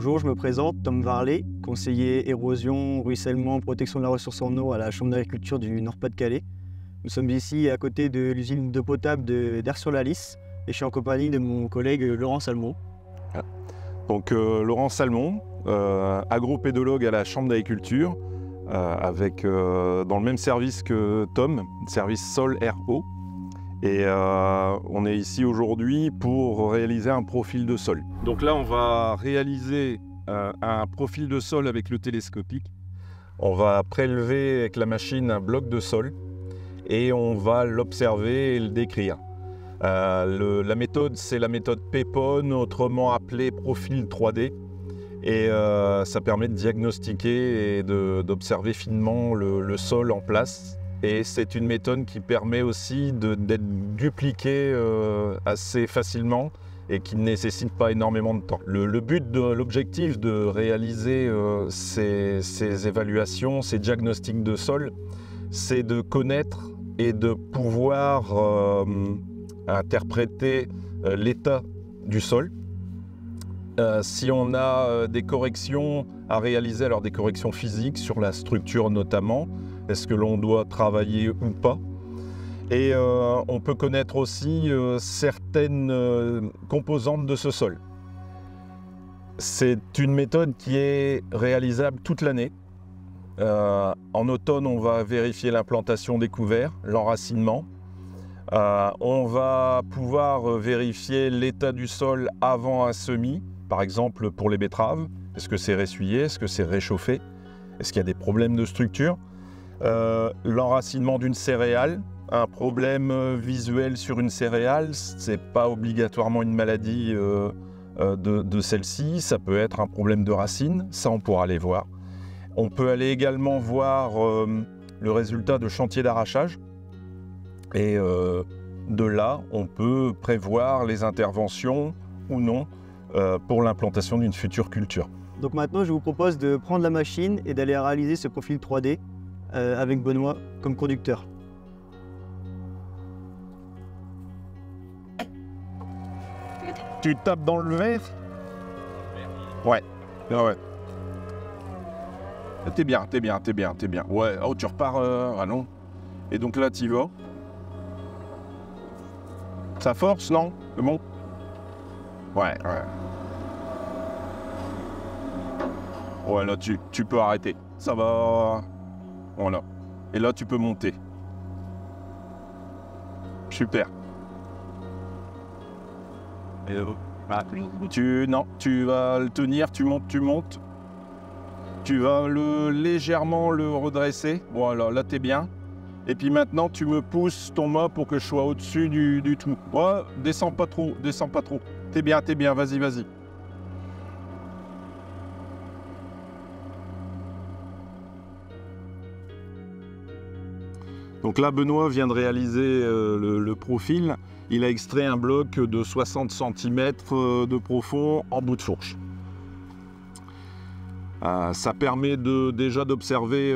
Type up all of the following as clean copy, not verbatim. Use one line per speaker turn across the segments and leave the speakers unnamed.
Bonjour, je me présente, Tom Varlet, conseiller érosion, ruissellement, protection de la ressource en eau à la Chambre d'agriculture du Nord-Pas-de-Calais. Nous sommes ici à côté de l'usine d'eau potable d'Aire-sur-la-Lys et je suis en compagnie de mon collègue Laurent Salmon.
Donc Laurent Salmon, agropédologue à la Chambre d'agriculture, avec dans le même service que Tom, service sol-air-eau. Et on est ici aujourd'hui pour réaliser un profil de sol. Donc là, on va réaliser un profil de sol avec le télescopique. On va prélever avec la machine un bloc de sol et on va l'observer et le décrire. La méthode, c'est la méthode PEPON, autrement appelée profil 3D. Et ça permet de diagnostiquer et d'observer finement le sol en place. Et c'est une méthode qui permet aussi d'être dupliquée assez facilement et qui ne nécessite pas énormément de temps. L'objectif de réaliser ces évaluations, ces diagnostics de sol, c'est de connaître et de pouvoir interpréter l'état du sol. Si on a des corrections à réaliser, alors des corrections physiques sur la structure notamment, est-ce que l'on doit travailler ou pas? Et on peut connaître aussi certaines composantes de ce sol. C'est une méthode qui est réalisable toute l'année. En automne, on va vérifier l'implantation des couverts, l'enracinement. On va pouvoir vérifier l'état du sol avant un semis, par exemple pour les betteraves. Est-ce que c'est ressuyé? Est-ce que c'est réchauffé? Est-ce qu'il y a des problèmes de structure? L'enracinement d'une céréale, un problème visuel sur une céréale, ce n'est pas obligatoirement une maladie de celle-ci, ça peut être un problème de racine, ça on pourra aller voir. On peut aller également voir le résultat de chantier d'arrachage et de là on peut prévoir les interventions ou non pour l'implantation d'une future culture.
Donc maintenant je vous propose de prendre la machine et d'aller réaliser ce profil 3D avec Benoît comme conducteur.
Tu tapes dans le verre? Ouais, ouais. T'es bien. Ouais, oh tu repars, ah non. Et donc là tu y vas. Ça force, non? C'est bon? Ouais. Ouais, là tu peux arrêter. Ça va. Voilà. Et là, tu peux monter. Super. Et tu vas le tenir, tu montes. Tu vas légèrement le redresser. Voilà, là, t'es bien. Et puis maintenant, tu me pousses ton mât pour que je sois au-dessus du tout. Ouais, descends pas trop. T'es bien, vas-y. Donc là, Benoît vient de réaliser le profil. Il a extrait un bloc de 60 cm de profond en bout de fourche. Ça permet déjà d'observer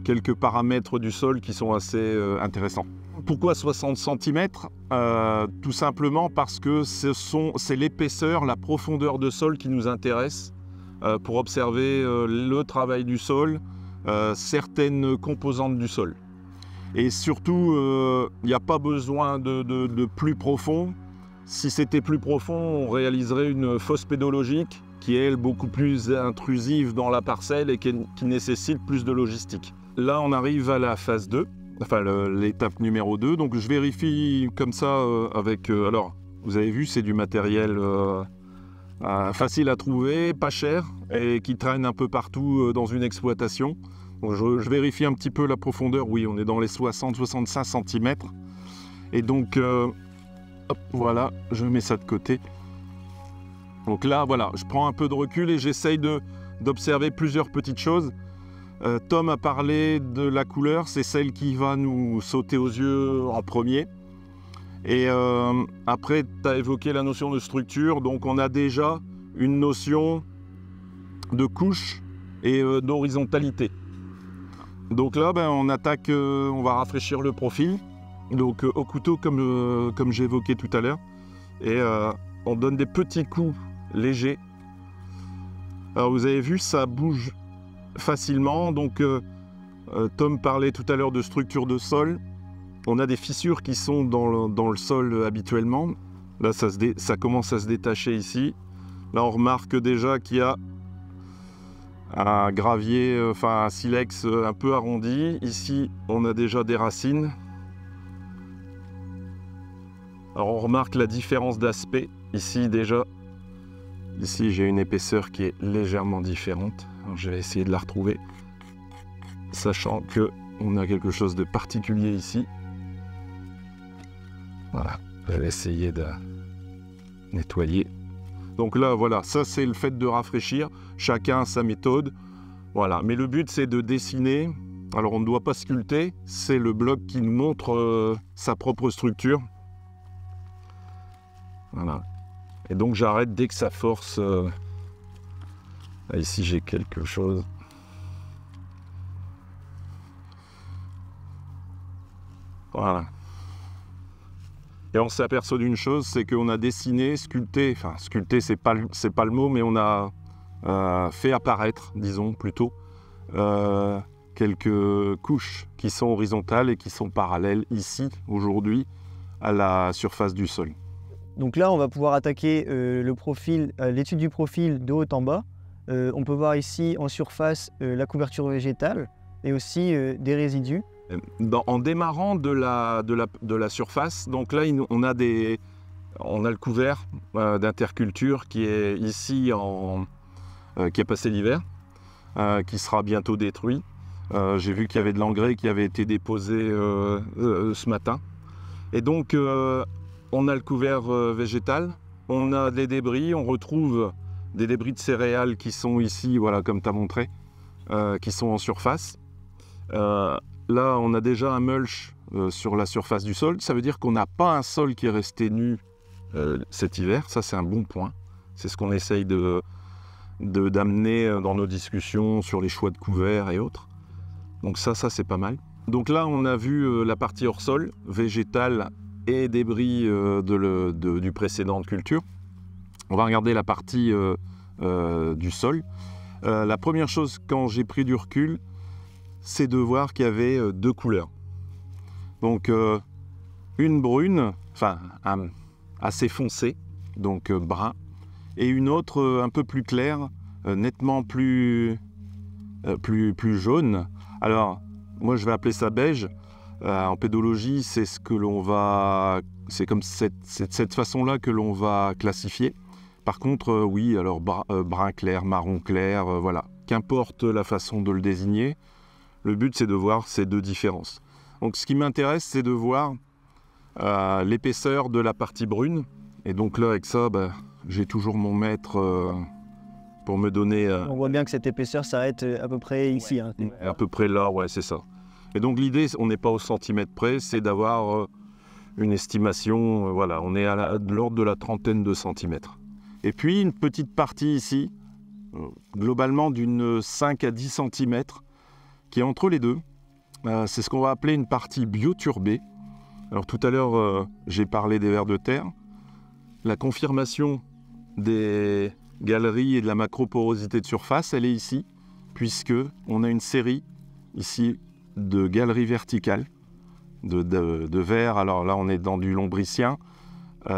quelques paramètres du sol qui sont assez intéressants. Pourquoi 60 cm? Tout simplement parce que c'est l'épaisseur, la profondeur de sol qui nous intéresse pour observer le travail du sol, certaines composantes du sol. Et surtout, il n'y a pas besoin de plus profond. Si c'était plus profond, on réaliserait une fosse pédologique qui est, elle, beaucoup plus intrusive dans la parcelle et qui nécessite plus de logistique. Là, on arrive à la phase 2, enfin l'étape numéro 2. Donc je vérifie comme ça avec... alors, vous avez vu, c'est du matériel facile à trouver, pas cher et qui traîne un peu partout dans une exploitation. Donc je vérifie un petit peu la profondeur. Oui, on est dans les 60-65 cm. Et donc, hop, voilà, je mets ça de côté. Donc là, voilà, je prends un peu de recul et j'essaye d'observer plusieurs petites choses. Tom a parlé de la couleur, c'est celle qui va nous sauter aux yeux en premier. Et après, tu as évoqué la notion de structure. Donc on a déjà une notion de couche et d'horizontalité. Donc là, on attaque, on va rafraîchir le profil, donc au couteau comme j'ai évoqué tout à l'heure, et on donne des petits coups légers Alors vous avez vu, ça bouge facilement. Donc Tom parlait tout à l'heure de structure de sol. On a des fissures qui sont dans le sol habituellement. Là, ça commence à se détacher ici. Là, on remarque déjà qu'il y a un gravier, enfin un silex un peu arrondi. Ici, on a déjà des racines. Alors, on remarque la différence d'aspect. Ici, déjà, ici, j'ai une épaisseur qui est légèrement différente. Alors, je vais essayer de la retrouver, sachant qu'on a quelque chose de particulier ici. Voilà, je vais essayer de nettoyer. Donc là, voilà, ça c'est le fait de rafraîchir. Chacun a sa méthode. Voilà, mais le but c'est de dessiner. Alors on ne doit pas sculpter, c'est le bloc qui nous montre sa propre structure. Voilà. Et donc j'arrête dès que ça force. Là, ici j'ai quelque chose. Voilà. Et on s'aperçoit d'une chose, c'est qu'on a dessiné, sculpté, enfin sculpté c'est pas le mot, mais on a fait apparaître, disons plutôt, quelques couches qui sont horizontales et qui sont parallèles ici, aujourd'hui, à la surface du sol.
Donc là, on va pouvoir attaquer l'étude du profil de haut en bas. On peut voir ici en surface la couverture végétale et aussi des résidus.
En démarrant de la surface, donc là on a le couvert d'interculture qui est ici qui a passé l'hiver, qui sera bientôt détruit. J'ai vu qu'il y avait de l'engrais qui avait été déposé ce matin. Et donc on a le couvert végétal, on a des débris, on retrouve des débris de céréales qui sont ici, voilà comme tu as montré, qui sont en surface. Là, on a déjà un mulch sur la surface du sol. Ça veut dire qu'on n'a pas un sol qui est resté nu cet hiver. Ça, c'est un bon point. C'est ce qu'on essaye d'amener dans nos discussions sur les choix de couverts et autres. Donc ça c'est pas mal. Donc là, on a vu la partie hors sol, végétale et débris du précédent de culture. On va regarder la partie du sol. La première chose, quand j'ai pris du recul, c'est de voir qu'il y avait deux couleurs. Donc une brune, enfin assez foncée, donc brun, et une autre un peu plus claire, nettement plus jaune. Alors moi je vais appeler ça beige. En pédologie, c'est ce que l'on va, c'est comme cette façon-là que l'on va classifier. Par contre, oui, alors brun clair, marron clair, voilà. Qu'importe la façon de le désigner. Le but, c'est de voir ces deux différences. Donc, ce qui m'intéresse, c'est de voir l'épaisseur de la partie brune. Et donc là, avec ça, j'ai toujours mon mètre pour me donner...
On voit bien que cette épaisseur s'arrête à peu près ici.
Ouais, hein. À peu près là, ouais, c'est ça. Et donc, l'idée, on n'est pas au centimètre près, c'est d'avoir une estimation, voilà, on est de l'ordre de la trentaine de centimètres. Et puis, une petite partie ici, globalement d'une 5 à 10 centimètres, qui est entre les deux. C'est ce qu'on va appeler une partie bioturbée. Alors tout à l'heure, j'ai parlé des vers de terre. La confirmation des galeries et de la macroporosité de surface, elle est ici, puisque on a une série ici de galeries verticales, de vers. Alors là, on est dans du lombricien.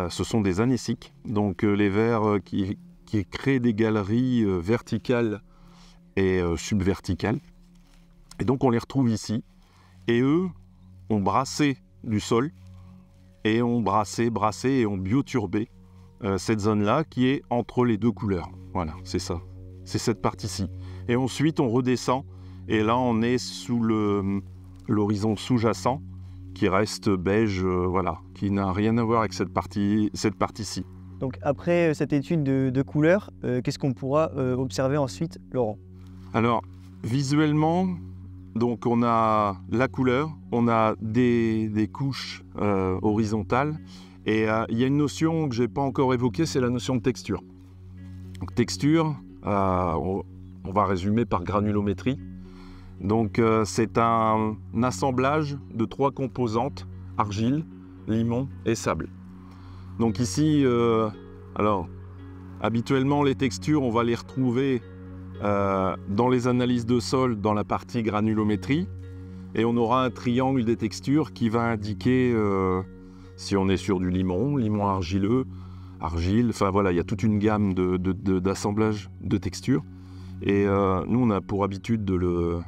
Ce sont des anéciques. Donc les vers qui créent des galeries verticales et subverticales. Et donc on les retrouve ici, et eux ont brassé du sol, et ont brassé et ont bioturbé cette zone-là qui est entre les deux couleurs. Voilà, c'est ça, c'est cette partie-ci. Et ensuite on redescend, et là on est sous l'horizon sous-jacent, qui reste beige, voilà, qui n'a rien à voir avec cette partie-ci.
Donc après cette étude de couleurs, qu'est-ce qu'on pourra observer ensuite, Laurent?
Alors, visuellement, donc on a la couleur, on a des couches horizontales, et il y a une notion que je n'ai pas encore évoquée, c'est la notion de texture. Donc texture, on va résumer par granulométrie. Donc c'est un assemblage de 3 composantes, argile, limon et sable. Donc ici, alors habituellement les textures, on va les retrouver dans les analyses de sol, dans la partie granulométrie, et on aura un triangle des textures qui va indiquer si on est sur du limon, limon argileux, argile, enfin voilà, il y a toute une gamme d'assemblage de textures. Et nous, on a pour habitude de le...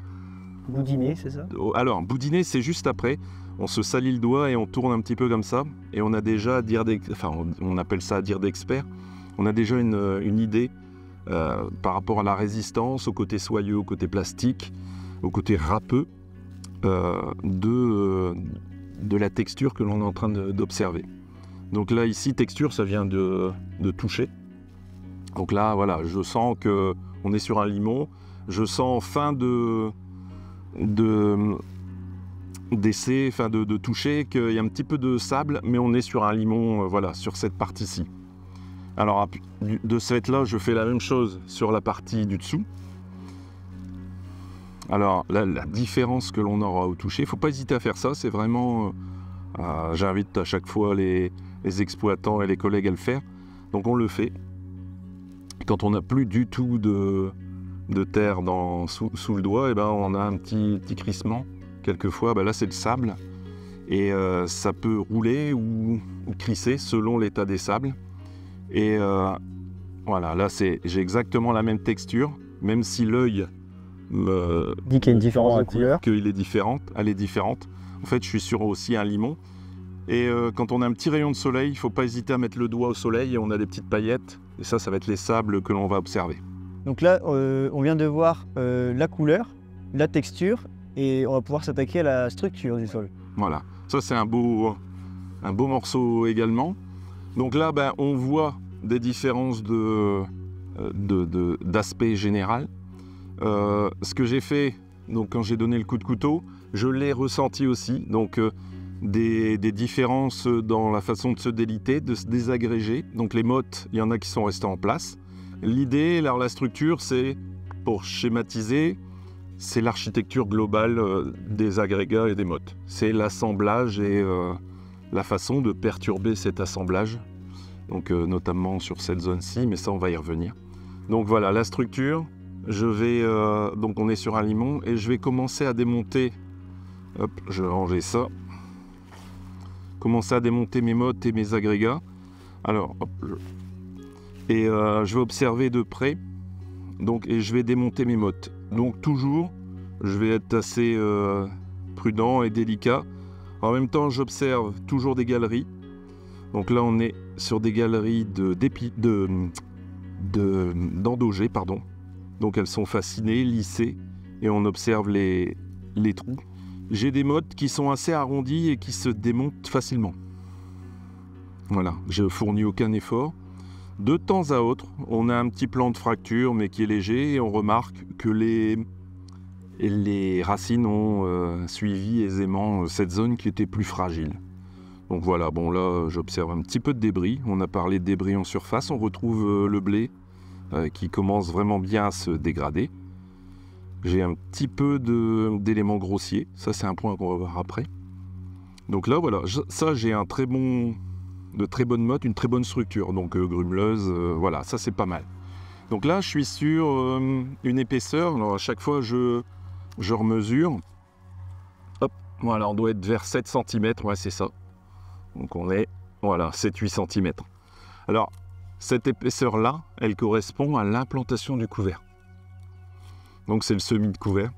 Boudiner, c'est ça?
Alors, boudiner, c'est juste après. On se salit le doigt et on tourne un petit peu comme ça. Et on a déjà, on appelle ça dire d'expert, on a déjà une idée par rapport à la résistance, au côté soyeux, au côté plastique, au côté râpeux de la texture que l'on est en train d'observer. Donc là, ici, texture, ça vient de toucher. Donc là, voilà, je sens qu'on est sur un limon. Je sens fin d'essai, enfin de toucher, qu'il y a un petit peu de sable, mais on est sur un limon, voilà, sur cette partie-ci. Alors, de ce fait-là, je fais la même chose sur la partie du dessous. Alors, là, la différence que l'on aura au toucher, il ne faut pas hésiter à faire ça, c'est vraiment... j'invite à chaque fois les exploitants et les collègues à le faire. Donc, on le fait. Quand on n'a plus du tout de terre sous le doigt, et ben, on a un petit crissement. Quelquefois, ben là, c'est le sable. Et ça peut rouler ou crisser selon l'état des sables. Et voilà, là, j'ai exactement la même texture, même si l'œil me
dit qu'il y a une différence de couleur.
Qu'elle est différente, elle est différente. En fait, je suis sur aussi un limon. Et quand on a un petit rayon de soleil, il ne faut pas hésiter à mettre le doigt au soleil et on a des petites paillettes. Et ça va être les sables que l'on va observer.
Donc là, on vient de voir la couleur, la texture, et on va pouvoir s'attaquer à la structure du sol.
Voilà, ça c'est un beau morceau également. Donc là, ben, on voit des différences d'aspect général. Ce que j'ai fait, donc quand j'ai donné le coup de couteau, je l'ai ressenti aussi. Donc des différences dans la façon de se déliter, de se désagréger. Donc les mottes, il y en a qui sont restées en place. L'idée, la structure, c'est, pour schématiser, c'est l'architecture globale des agrégats et des mottes. C'est l'assemblage et la façon de perturber cet assemblage. Donc notamment sur cette zone-ci, mais ça on va y revenir. Donc voilà, la structure, donc on est sur un limon et je vais commencer à démonter, hop, je vais ranger ça, commencer à démonter mes mottes et mes agrégats. Alors, hop, je vais observer de près, donc, et je vais démonter mes mottes. Donc toujours, je vais être assez prudent et délicat. En même temps, j'observe toujours des galeries. Donc là, on est sur des galeries d'endogées, pardon. Donc elles sont facinées, lissées, et on observe les trous. J'ai des mottes qui sont assez arrondies et qui se démontent facilement. Voilà, je fournis aucun effort. De temps à autre, on a un petit plan de fracture, mais qui est léger, et on remarque que les racines ont suivi aisément cette zone qui était plus fragile. Donc voilà, bon là, j'observe un petit peu de débris. On a parlé de débris en surface. On retrouve le blé qui commence vraiment bien à se dégrader. J'ai un petit peu d'éléments grossiers. Ça, c'est un point qu'on va voir après. Donc là, voilà, ça, j'ai de très bonnes mottes, une très bonne structure. Donc grumeleuse, voilà, ça, c'est pas mal. Donc là, je suis sur une épaisseur. Alors à chaque fois, je remesure. Hop, voilà, on doit être vers 7 cm. Ouais, c'est ça. Donc on est, voilà, 7-8 cm. Alors, cette épaisseur-là, elle correspond à l'implantation du couvert. Donc c'est le semis de couvert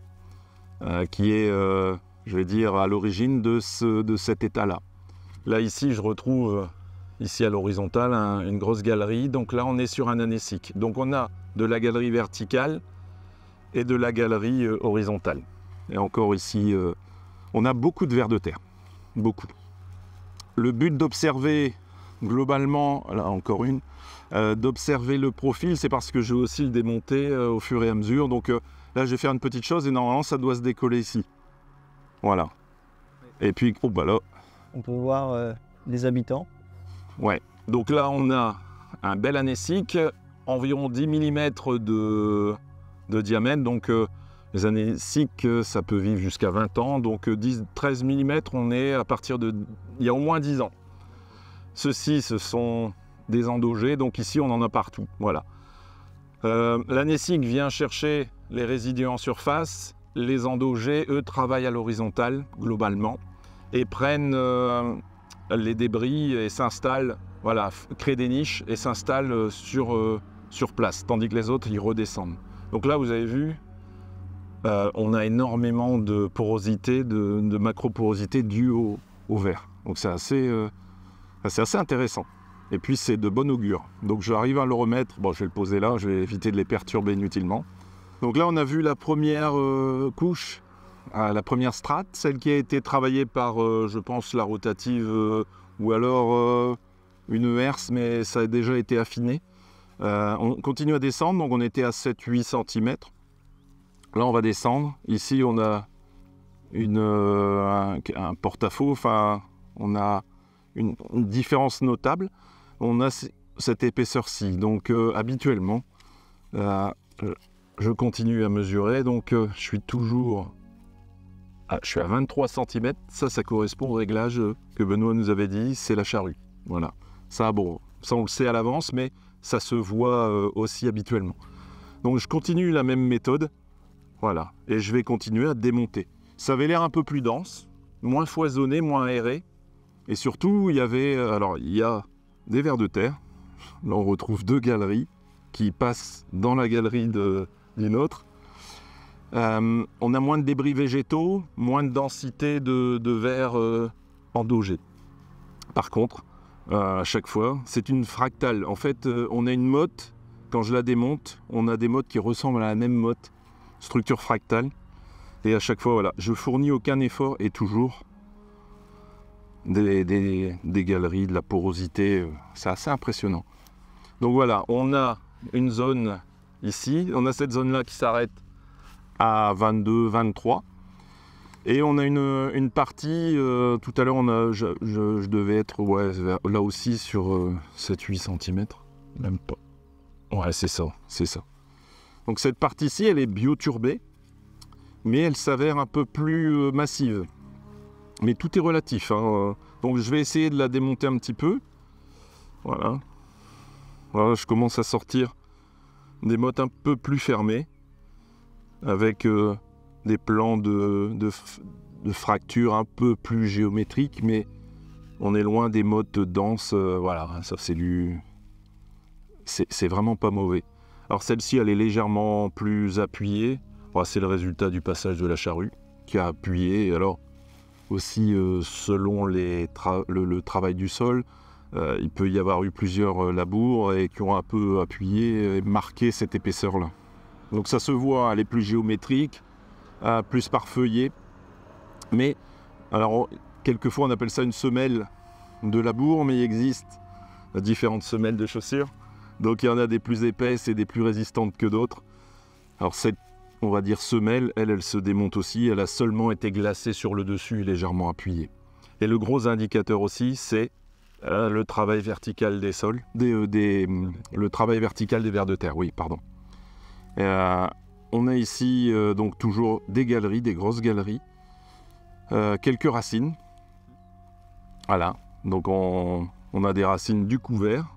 qui est, je vais dire, à l'origine de cet état-là. Là, ici, je retrouve, ici à l'horizontale, une grosse galerie. Donc là, on est sur un anécique. Donc on a de la galerie verticale et de la galerie horizontale. Et encore ici, on a beaucoup de vers de terre. Beaucoup. Le but d'observer globalement, là encore une, d'observer le profil, c'est parce que je vais aussi le démonter au fur et à mesure. Donc là, je vais faire une petite chose et normalement, ça doit se décoller ici. Voilà. Et puis, oh bah là.
On peut voir les habitants.
Ouais. Donc là, on a un bel anécique, environ 10 mm de diamètre. Donc les anéciques, ça peut vivre jusqu'à 20 ans. Donc 13 mm, on est à partir de... Il y a au moins 10 ans. Ceux-ci, ce sont des endogés. Donc ici, on en a partout. Voilà. L'ANESSIG vient chercher les résidus en surface. Les endogés, eux, travaillent à l'horizontale, globalement, et prennent les débris et s'installent, voilà, créent des niches et s'installent sur place, tandis que les autres, ils redescendent. Donc là, vous avez vu, on a énormément de porosité, de macroporosité due au verre. Donc c'est assez intéressant. Et puis c'est de bon augure. Donc j'arrive à le remettre, bon je vais le poser là, je vais éviter de les perturber inutilement. Donc là on a vu la première couche, la première strate, celle qui a été travaillée par, je pense, la rotative ou alors une herse, mais ça a déjà été affiné. On continue à descendre, donc on était à 7-8 cm. Là on va descendre, ici on a un porte-à-faux, enfin on a une différence notable. On a cette épaisseur-ci, donc habituellement je continue à mesurer, donc je suis toujours je suis à 23 cm, ça correspond au réglage que Benoît nous avait dit, c'est la charrue. Voilà, ça bon, ça on le sait à l'avance, mais ça se voit aussi habituellement. Donc je continue la même méthode, voilà, et je vais continuer à démonter. Ça avait l'air un peu plus dense, moins foisonné, moins aéré, et surtout il y a des vers de terre. Là on retrouve 2 galeries qui passent dans la galerie d'une autre. On a moins de débris végétaux, moins de densité de vers endogés. Par contre, à chaque fois, c'est une fractale. En fait, on a une motte, quand je la démonte, on a des mottes qui ressemblent à la même motte, structure fractale. Et à chaque fois, voilà, je fournis aucun effort et toujours des galeries, de la porosité, c'est assez impressionnant. Donc voilà, on a une zone ici, on a cette zone-là qui s'arrête à 22, 23. Et on a une partie, tout à l'heure, je devais être là aussi sur 7-8 cm, même pas. Ouais, c'est ça. Donc cette partie-ci, elle est bioturbée, mais elle s'avère un peu plus massive. Mais tout est relatif, hein. Donc je vais essayer de la démonter un petit peu. Voilà. Voilà, je commence à sortir des mottes un peu plus fermées, avec des plans de fractures un peu plus géométriques, mais on est loin des mottes denses. Voilà, ça c'est vraiment pas mauvais. Alors celle-ci, elle est légèrement plus appuyée. Bon, c'est le résultat du passage de la charrue qui a appuyé. Alors aussi, selon le travail du sol, il peut y avoir eu plusieurs labours et qui ont un peu appuyé et marqué cette épaisseur-là. Donc ça se voit, elle est plus géométrique, plus parfeuillée. Mais, alors, quelquefois on appelle ça une semelle de labour, mais il existe différentes semelles de chaussures. Donc il y en a des plus épaisses et des plus résistantes que d'autres. Alors cette, on va dire, semelle, elle se démonte aussi. Elle a seulement été glacée sur le dessus et légèrement appuyée. Et le gros indicateur aussi, c'est le travail vertical des sols, le travail vertical des vers de terre, oui, pardon. On a ici donc toujours des galeries, des grosses galeries, quelques racines. Voilà, donc on a des racines du couvert.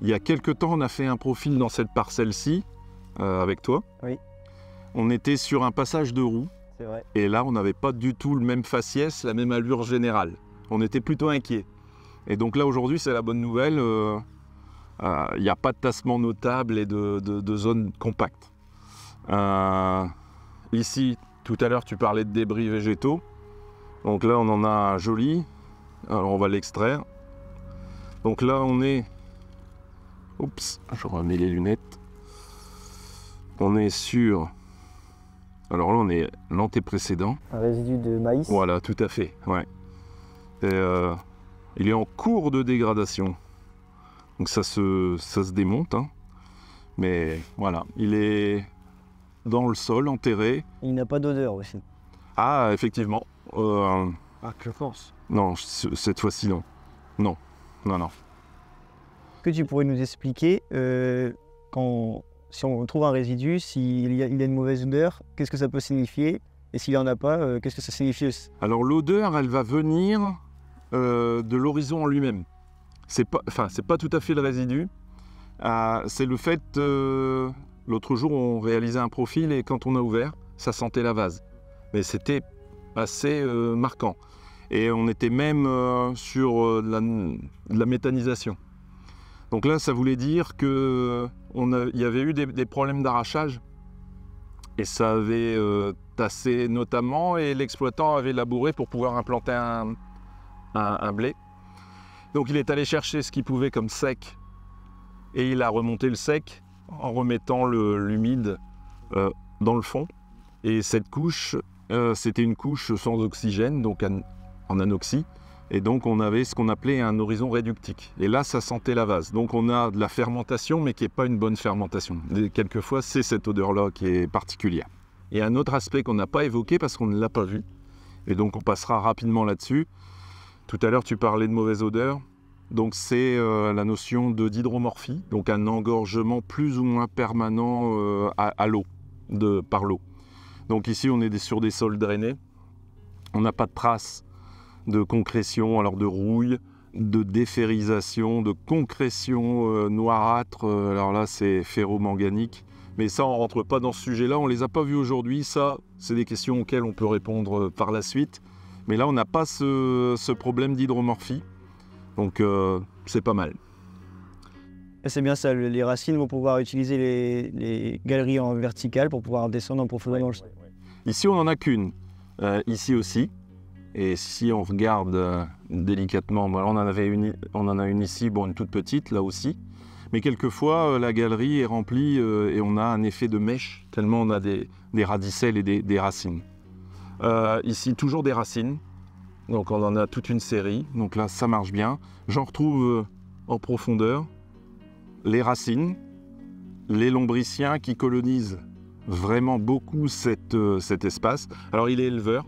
Il y a quelques temps, on a fait un profil dans cette parcelle-ci, avec toi.
Oui.
On était sur un passage de roue.
C'est vrai.
Et là, on n'avait pas du tout le même faciès, la même allure générale. On était plutôt inquiets. Et donc là, aujourd'hui, c'est la bonne nouvelle. Il n'y a pas de tassement notable et de zones compactes. Ici, tout à l'heure, tu parlais de débris végétaux. Donc là, on en a un joli. Alors, on va l'extraire. Donc là, on est... Oups, je remets les lunettes. On est sur... Alors là, on est l'antéprécédent.
Un résidu de maïs.
Voilà, tout à fait, ouais. Et, il est en cours de dégradation. Donc ça se démonte, hein. Mais voilà, il est dans le sol, enterré.
Il n'a pas d'odeur aussi.
Ah, effectivement.
Je pense.
Non, cette fois-ci, non. Non.
Que tu pourrais nous expliquer, si on trouve un résidu, s'il a une mauvaise odeur, qu'est-ce que ça peut signifier? Et s'il n'y en a pas, qu'est-ce que ça signifie aussi?
Alors l'odeur, elle va venir de l'horizon en lui-même. C'est pas tout à fait le résidu. C'est le fait, L'autre jour, on réalisait un profil et quand on a ouvert, ça sentait la vase. Mais c'était assez marquant. Et on était même sur de la méthanisation. Donc là, ça voulait dire qu'il y avait eu des problèmes d'arrachage. Et ça avait tassé notamment, et l'exploitant avait labouré pour pouvoir implanter un blé. Donc il est allé chercher ce qu'il pouvait comme sec, et il a remonté le sec en remettant l'humide dans le fond. Et cette couche, c'était une couche sans oxygène, donc en anoxie. Et donc on avait ce qu'on appelait un horizon réductique. Et là, ça sentait la vase. Donc on a de la fermentation, mais qui n'est pas une bonne fermentation. Et quelquefois, c'est cette odeur-là qui est particulière. Et un autre aspect qu'on n'a pas évoqué parce qu'on ne l'a pas vu, et donc on passera rapidement là-dessus. Tout à l'heure, tu parlais de mauvaise odeur. Donc c'est la notion d'hydromorphie, donc un engorgement plus ou moins permanent à l'eau, par l'eau. Donc ici, on est sur des sols drainés. On n'a pas de traces de concrétion, alors de rouille, de déferrisation, de concrétion noirâtre. Alors là, c'est ferromanganique. Mais ça, on ne rentre pas dans ce sujet-là. On ne les a pas vus aujourd'hui. Ça, c'est des questions auxquelles on peut répondre par la suite. Mais là, on n'a pas ce problème d'hydromorphie. Donc, c'est pas mal.
C'est bien ça, les racines vont pouvoir utiliser les galeries en verticale pour pouvoir descendre en profondeur dans le sol.
Ici, on n'en a qu'une. Ici aussi. Et si on regarde délicatement, on en a une ici, bon, une toute petite, là aussi. Mais quelquefois, la galerie est remplie et on a un effet de mèche, tellement on a des radicelles et des racines. Ici, toujours des racines. Donc on en a toute une série. Donc là, ça marche bien. J'en retrouve en profondeur les racines, les lombriciens qui colonisent vraiment beaucoup cet espace. Alors il est éleveur.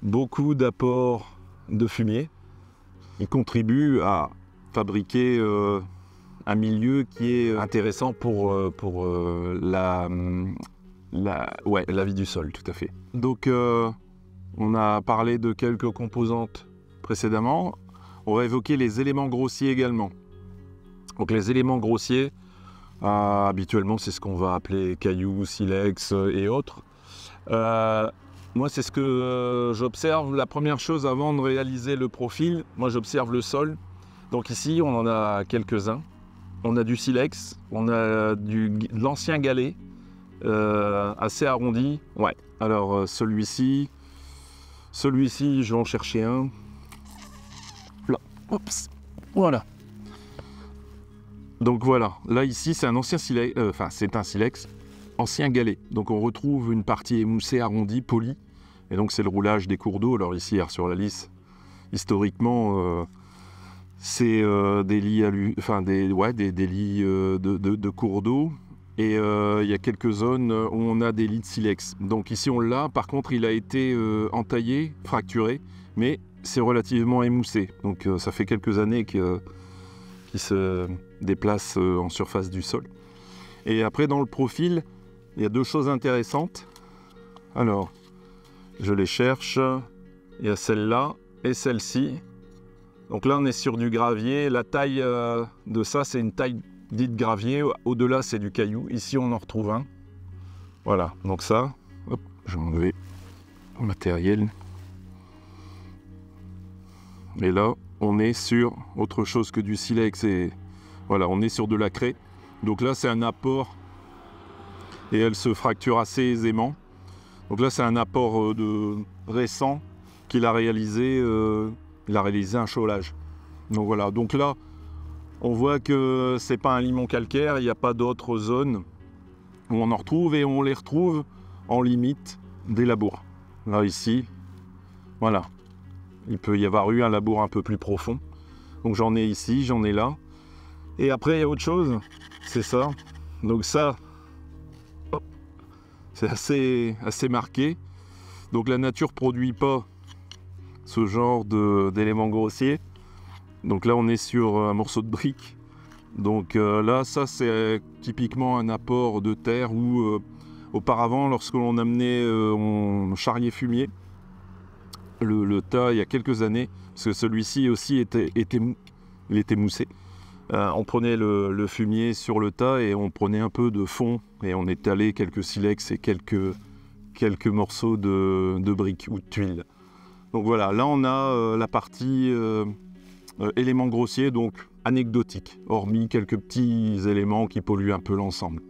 Beaucoup d'apports de fumier. Il contribue à fabriquer un milieu qui est intéressant pour la vie du sol, tout à fait. Donc, on a parlé de quelques composantes précédemment. On va évoquer les éléments grossiers également. Donc, les éléments grossiers, habituellement, c'est ce qu'on va appeler cailloux, silex et autres. Moi, c'est ce que j'observe. La première chose avant de réaliser le profil, moi, j'observe le sol. Donc ici, on en a quelques-uns. On a du silex, on a de l'ancien galet, assez arrondi. Ouais. Alors, celui-ci, je vais en chercher un. Là. Oups. Voilà. Donc voilà. Là, ici, c'est un ancien silex. C'est un silex. Ancien galet. Donc on retrouve une partie émoussée, arrondie, polie. Et donc c'est le roulage des cours d'eau. Alors ici, sur la lisse, historiquement, c'est des lits, des lits de cours d'eau. Et il y a quelques zones où on a des lits de silex. Donc ici on l'a. Par contre, il a été entaillé, fracturé, mais c'est relativement émoussé. Donc ça fait quelques années qu'il se déplace en surface du sol. Et après, dans le profil, il y a deux choses intéressantes. Alors, je les cherche. Il y a celle-là et celle-ci. Donc là, on est sur du gravier. La taille de ça, c'est une taille dite gravier. Au-delà, c'est du caillou. Ici, on en retrouve un. Voilà, donc ça, hop, je vais enlever le matériel. Et là, on est sur autre chose que du silex. Et voilà, on est sur de la craie. Donc là, c'est un apport. Et elle se fracture assez aisément. Donc là, c'est un apport récent qu'il a réalisé. Il a réalisé un chaulage. Donc voilà. Donc là, on voit que c'est pas un limon calcaire. Il n'y a pas d'autres zones où on en retrouve et on les retrouve en limite des labours. Là ici, voilà. Il peut y avoir eu un labour un peu plus profond. Donc j'en ai ici, j'en ai là. Et après, il y a autre chose. C'est ça. Donc ça. C'est assez marqué. Donc la nature ne produit pas ce genre d'éléments grossiers. Donc là, on est sur un morceau de brique. Donc là, ça, c'est typiquement un apport de terre où, auparavant, lorsque l'on amenait, on charriait fumier, le tas, il y a quelques années, parce que celui-ci aussi il était moussé. On prenait le fumier sur le tas et on prenait un peu de fond et on étalait quelques silex et quelques morceaux de briques ou de tuiles. Donc voilà, là on a la partie éléments grossiers, donc anecdotiques, hormis quelques petits éléments qui polluent un peu l'ensemble.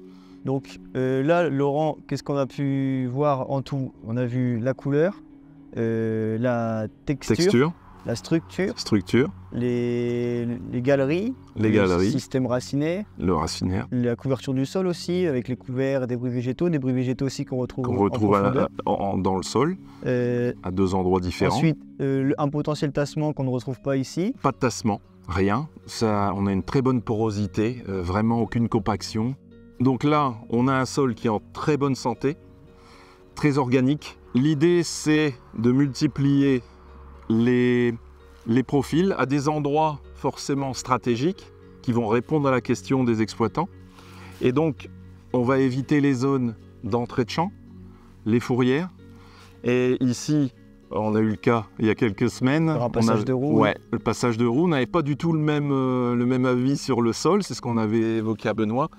Donc là, Laurent, qu'est-ce qu'on a pu voir en tout? On a vu la couleur, la texture, la structure, les galeries, le système raciné,
le racinaire,
la couverture du sol aussi, avec les couverts, des bruits végétaux aussi qu'on retrouve
dans le sol, à deux endroits différents.
Ensuite, un potentiel tassement qu'on ne retrouve pas ici.
Pas de tassement, rien. Ça, on a une très bonne porosité, vraiment aucune compaction. Donc là, on a un sol qui est en très bonne santé, très organique. L'idée, c'est de multiplier les profils à des endroits forcément stratégiques qui vont répondre à la question des exploitants. Et donc, on va éviter les zones d'entrée de champ, les fourrières. Et ici, on a eu le cas il y a quelques semaines.
Un passage de roue.
Ouais, le passage de roue. On n'avait pas du tout le même avis sur le sol. C'est ce qu'on avait évoqué à Benoît.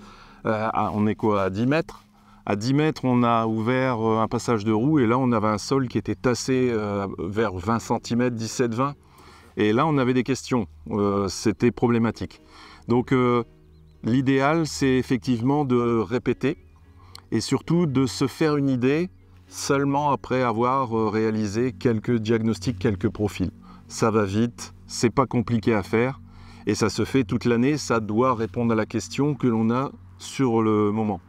On est quoi, à 10 mètres? À 10 mètres, on a ouvert un passage de roue et là, on avait un sol qui était tassé vers 20 cm, 17-20. Et là, on avait des questions. C'était problématique. Donc, l'idéal, c'est effectivement de répéter et surtout de se faire une idée seulement après avoir réalisé quelques diagnostics, quelques profils. Ça va vite, c'est pas compliqué à faire et ça se fait toute l'année. Ça doit répondre à la question que l'on a sur le moment.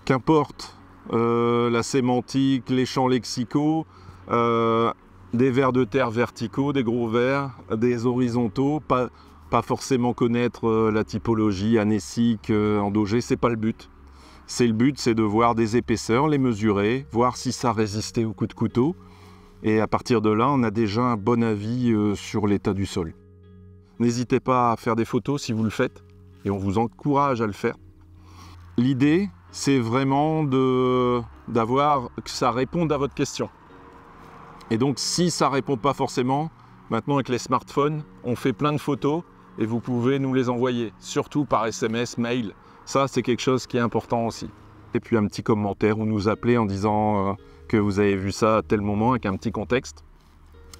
Qu'importe la sémantique, les champs lexicaux, des vers de terre verticaux, des gros vers, des horizontaux, pas forcément connaître la typologie anécique, endogée, c'est pas le but. Le but, c'est de voir des épaisseurs, les mesurer, voir si ça résistait au coup de couteau. Et à partir de là, on a déjà un bon avis sur l'état du sol. N'hésitez pas à faire des photos si vous le faites, et on vous encourage à le faire. L'idée, c'est vraiment que ça réponde à votre question. Et donc, si ça ne répond pas forcément, maintenant avec les smartphones, on fait plein de photos et vous pouvez nous les envoyer, surtout par SMS, mail. Ça, c'est quelque chose qui est important aussi. Et puis un petit commentaire ou nous appeler en disant que vous avez vu ça à tel moment avec un petit contexte.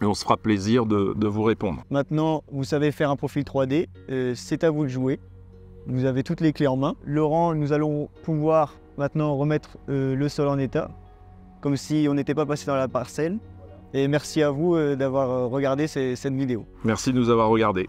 Et on se fera plaisir de vous répondre.
Maintenant, vous savez faire un profil 3D, c'est à vous de jouer. Vous avez toutes les clés en main. Laurent, nous allons pouvoir maintenant remettre le sol en état, comme si on n'était pas passé dans la parcelle. Et merci à vous d'avoir regardé cette vidéo.
Merci de nous avoir regardés.